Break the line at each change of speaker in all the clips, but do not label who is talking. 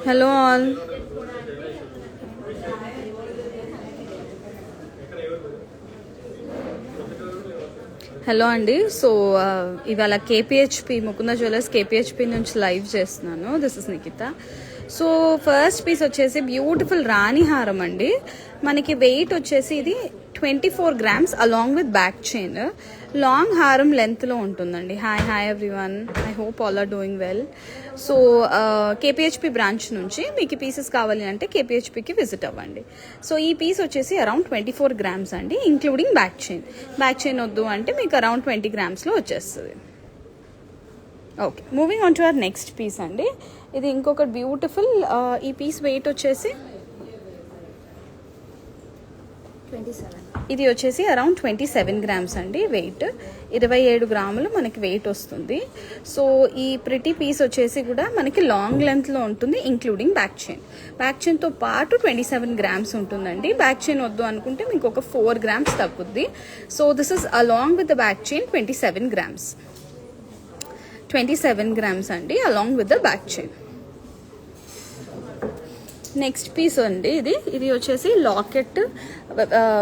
Hello all. Hello అండి. So ఇవాళ KPHB Mukunda jewellers KPHB నుంచి లైవ్ చేస్తున్నాను. This is Nikhita. So first piece వచ్చేసి బ్యూటిఫుల్ రాణి హారం అండి. మనకి వెయిట్ వచ్చేసి ఇది 24 grams along with back chain. Long హారం లెంత్లో ఉంటుందండి. Hi everyone, I hope all are doing well. So KPHB branch నుంచి మీకు పీసెస్ కావాలి అంటే కేపీహెచ్పికి విజిట్ అవ్వండి. సో ఈ పీస్ వచ్చేసి అరౌండ్ 24 grams అండి, including back chain. Back chain వద్దు అంటే మీకు అరౌండ్ 20 grams వచ్చేస్తుంది. Okay, moving on to our next piece అండి. ఇది ఇంకొక బ్యూటిఫుల్, ఈ పీస్ వెయిట్ వచ్చేసి
27.
ఇది వచ్చేసి అరౌండ్ 27 grams అండి వెయిట్. 27 గ్రాములు మనకి వెయిట్ వస్తుంది. సో ఈ ప్రిటీ పీస్ వచ్చేసి కూడా మనకి లాంగ్ లెంత్లో ఉంటుంది, ఇంక్లూడింగ్ బ్యాక్ చైన్. బ్యాక్ చైన్తో పాటు 27 grams ఉంటుందండి. బ్యాక్ చైన్ వద్దు అనుకుంటే మీకు ఒక 4 grams తగ్గుద్ది. So this is along with the back chain 27 grams. 27 grams అండి along with the back chain. Next piece అండి, ఇది వచ్చేసి లాకెట్.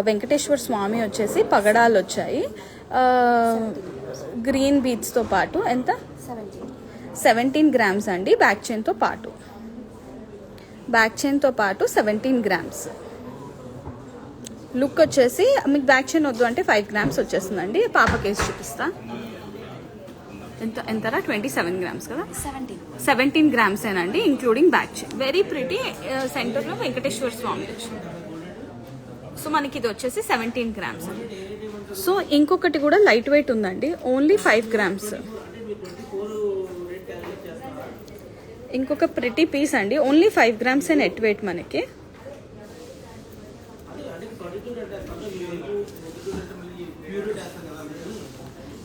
వెంకటేశ్వర స్వామి వచ్చేసి పగడాలు వచ్చాయి గ్రీన్ బీడ్స్తో పాటు. ఎంత? 17 grams అండి బ్యాక్ చైన్తో పాటు. బ్యాక్ చైన్తో పాటు 17 grams. లుక్ వచ్చేసి మీకు బ్యాక్ చైన్ వద్దు అంటే 5 grams వచ్చేస్తుందండి. పాప కేసు చూపిస్తా. ఎంతరా? 27 grams కదా. 17 grams ఏనండి, including back chain. Very pretty. సెంటర్లో వెంకటేశ్వర స్వామి వచ్చింది. సో మనకి ఇది వచ్చేసి 17 grams. సో ఇంకొకటి కూడా లైట్ వెయిట్ ఉందండి, ఓన్లీ 5 grams. ఇంకొక ప్రిటీ పీస్ అండి, ఓన్లీ 5 grams నెట్ వెయిట్ మనకి.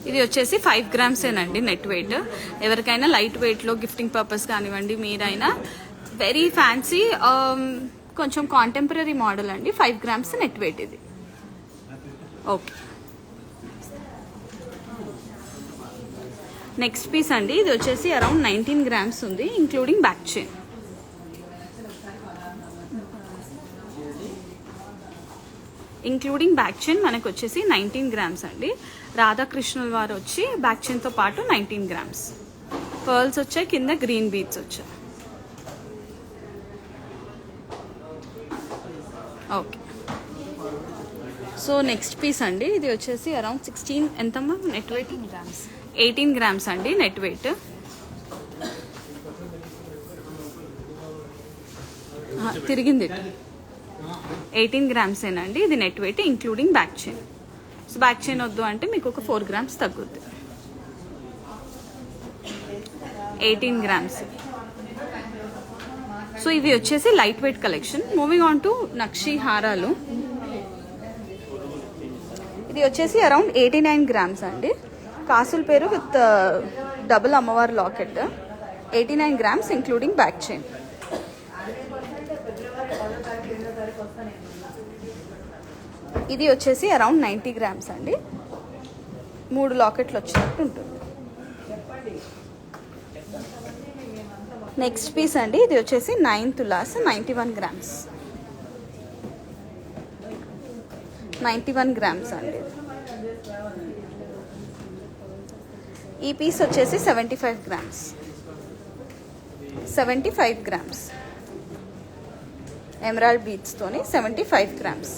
ఇది వచ్చేసి 5 grams ఏనండి నెట్ వెయిట్. ఎవరికైనా లైట్ వెయిట్లో గిఫ్టింగ్ పర్పస్ కానివ్వండి, మీరైనా వెరీ ఫ్యాన్సీ కొంచెం కాంటెంపరీ మోడల్ అండి. 5 grams నెట్ వెయిట్ ఇది. ఓకే, నెక్స్ట్ పీస్ అండి. ఇది వచ్చేసి అరౌండ్ 19 grams ఉంది, including back chain. Including back chain మనకు వచ్చేసి 19 grams అండి. రాధాకృష్ణుల వారు వచ్చి బ్యాక్ చైన్తో పాటు 19 grams. పర్ల్స్ వచ్చాయి, కింద గ్రీన్ బీడ్స్ వచ్చాయి. ఓకే, సో నెక్స్ట్ పీస్ అండి. ఇది వచ్చేసి అరౌండ్ 16, ఎంతమ్మా నెట్ వెయిట్? 18 grams అండి నెట్ వెయిట్. తిరిగింది. 18 grams ఏనండి ఇది net weight, including back chain. So back chain వద్దు అంటే మీకు ఒక 4 grams తగ్గుద్ది. 18 grams. సో ఇవి వచ్చేసి light weight collection. Moving on to నక్షి హారాలు. ఇది వచ్చేసి అరౌండ్ 89 grams అండి. కాసుల పేరు విత్ డబుల్ అమ్మవారి locket. 89 grams including back chain. ఇది వచ్చేసి అరౌండ్ 90 grams అండి. 3 లాకెట్లు వచ్చినట్టు ఉంటుంది. నెక్స్ట్ పీస్ అండి. ఇది వచ్చేసి 9 తులాస్, 91 grams. 91 grams అండి. ఈ పీస్ వచ్చేసి 75 grams. 75 grams. ఎమరాల్డ్ బీడ్స్తోని 75 grams.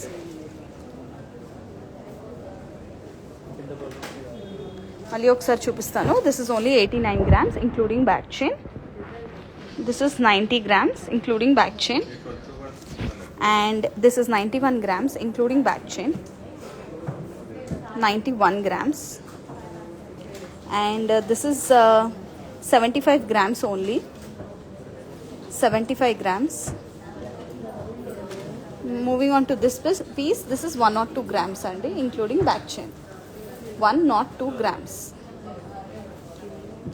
మళ్ళీ ఒకసారి చూపిస్తాను. This is only 89 grams including back chain. This is 90 grams including back chain. And this is 91 grams including back chain. 91 grams. And this is 75 grams only. 75 grams. Moving on to this piece. This is 102 grams అండి, including back chain. 102 grams.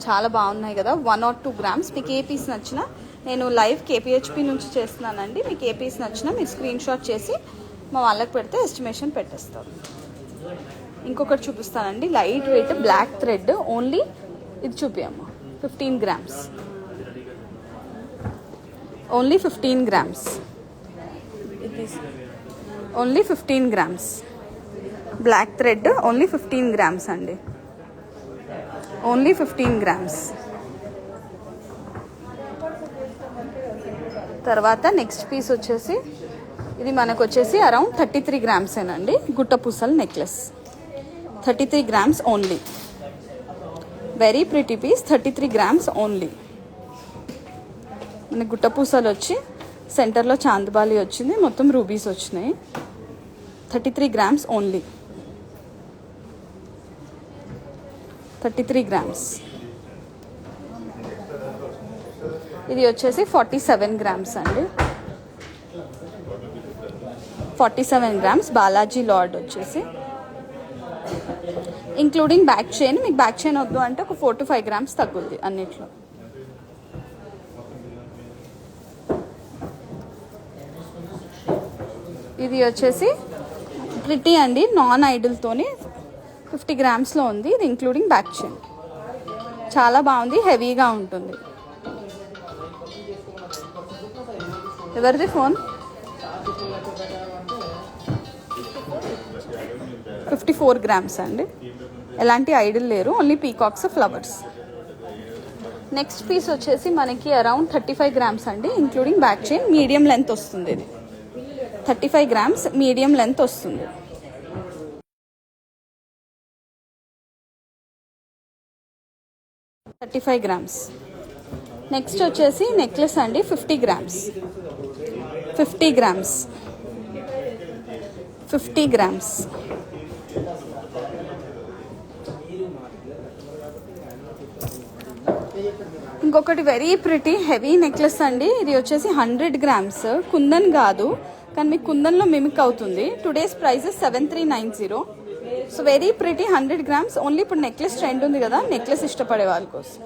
చాలా బాగున్నాయి కదా. 102 grams. మీకు ఏ piece నచ్చినా, నేను live కేపీహెచ్పి నుంచి చేస్తున్నానండి. మీకు ఏ పీస్ నచ్చినా మీరు స్క్రీన్ షాట్ చేసి మా వాళ్ళకి పెడితే ఎస్టిమేషన్ పెట్టేస్తారు. ఇంకొకటి చూపిస్తానండి, light weight black thread. Only ఇది చూపియమ్మా, 15 grams. Only 15 grams. Only 15 grams. Black thread only 15 grams అండి. Only 15 grams. తర్వాత నెక్స్ట్ పీస్ వచ్చేసి ఇది మనకు వచ్చేసి అరౌండ్ 33 grams ఏనండి. గుట్ట పూసల నెక్లెస్. 33 grams ఓన్లీ. Very pretty piece. 33 grams ఓన్లీ. మన గుట్ట పూసలు వచ్చి సెంటర్లో చాందబాలి వచ్చింది, మొత్తం రూబీస్ వచ్చినాయి. 33 grams ఓన్లీ. 33 grams. ఇది వచ్చేసి 47 grams అండి. 47 grams బాలాజీ లార్డ్ వచ్చేసి ఇంక్లూడింగ్ బ్యాక్ చైన్. మీకు బ్యాక్ చైన్ వద్దు అంటే ఒక 4 to 5 grams తగ్గుద్ది అన్నిట్లో. ఇది వచ్చేసి ప్రిటీ అండి, నాన్ ఐడల్తోని 50 grams ఉంది. ఇది ఇంక్లూడింగ్ బ్యాక్ చైన్. చాలా బాగుంది, హెవీగా ఉంటుంది. ఎవరిది ఫోన్? 54 grams అండి. ఎలాంటి ఐడల్ లేరు, only peacocks, flowers. Next piece వచ్చేసి మనకి అరౌండ్ 35 grams అండి, including back chain. Medium length వస్తుంది ఇది. 35 grams మీడియం లెంత్ వస్తుంది. $35. నెక్స్ట్ వచ్చేసి నెక్లెస్ అండి, 50 grams. 50 grams. 50 grams. ఇంకొకటి వెరీ ప్రిటీ హెవీ నెక్లెస్ అండి. ఇది వచ్చేసి 100 grams. కుందన్ కాదు, కానీ మీకు కుందన్లో మిమిక్ అవుతుంది. Today's prices 7390. So very pretty 100 grams only. ఇప్పుడు నెక్లెస్ ట్రెండ్ ఉంది కదా, నెక్లెస్ ఇష్టపడే వాళ్ళ కోసం.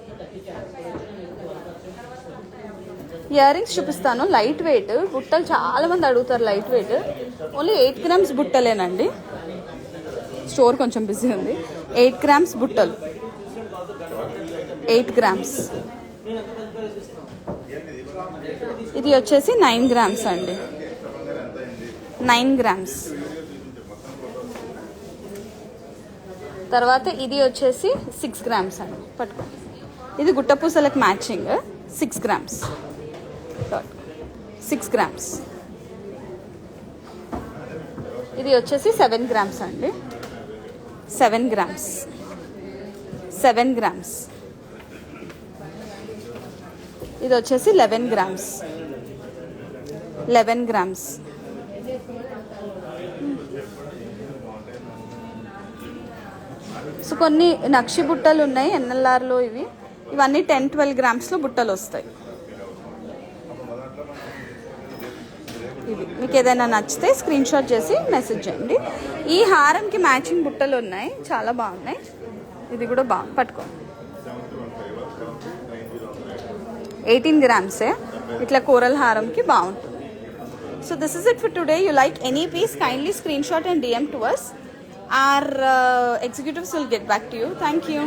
ఇయర్ రింగ్స్ చూపిస్తాను. లైట్ వెయిట్ బుట్టలు చాలా మంది అడుగుతారు. లైట్ వెయిట్ ఓన్లీ 8 grams బుట్టలేనండి. స్టోర్ కొంచెం బిజీ ఉంది. 8 grams బుట్టలు. 8 grams. ఇది వచ్చేసి 9 grams అండి. 9 grams. తర్వాత ఇది వచ్చేసి 6 grams అండి. పట్టుకో. ఇది గుట్ట పూసలకు మ్యాచింగ్. 6 grams. 6 grams. ఇది వచ్చేసి 7 grams అండి. 7 grams. 7 grams. ఇది వచ్చేసి 11 grams. 11 grams. సో కొన్ని నక్షి బుట్టలు ఉన్నాయి ఎన్ఎల్ఆర్లో. ఇవన్నీ 10-12 grams బుట్టలు వస్తాయి. ఇది మీకు ఏదైనా నచ్చితే స్క్రీన్ షాట్ చేసి మెసేజ్ చేయండి. ఈ హారంకి మ్యాచింగ్ బుట్టలు ఉన్నాయి, చాలా బాగున్నాయి. ఇది కూడా బాగుంది, పట్టుకో. 18 grams. ఇట్లా కూరల హారంకి బాగుంటుంది. So this is it for today. You like any piece, kindly screenshot and DM to us. Our executives will get back to you. Thank you.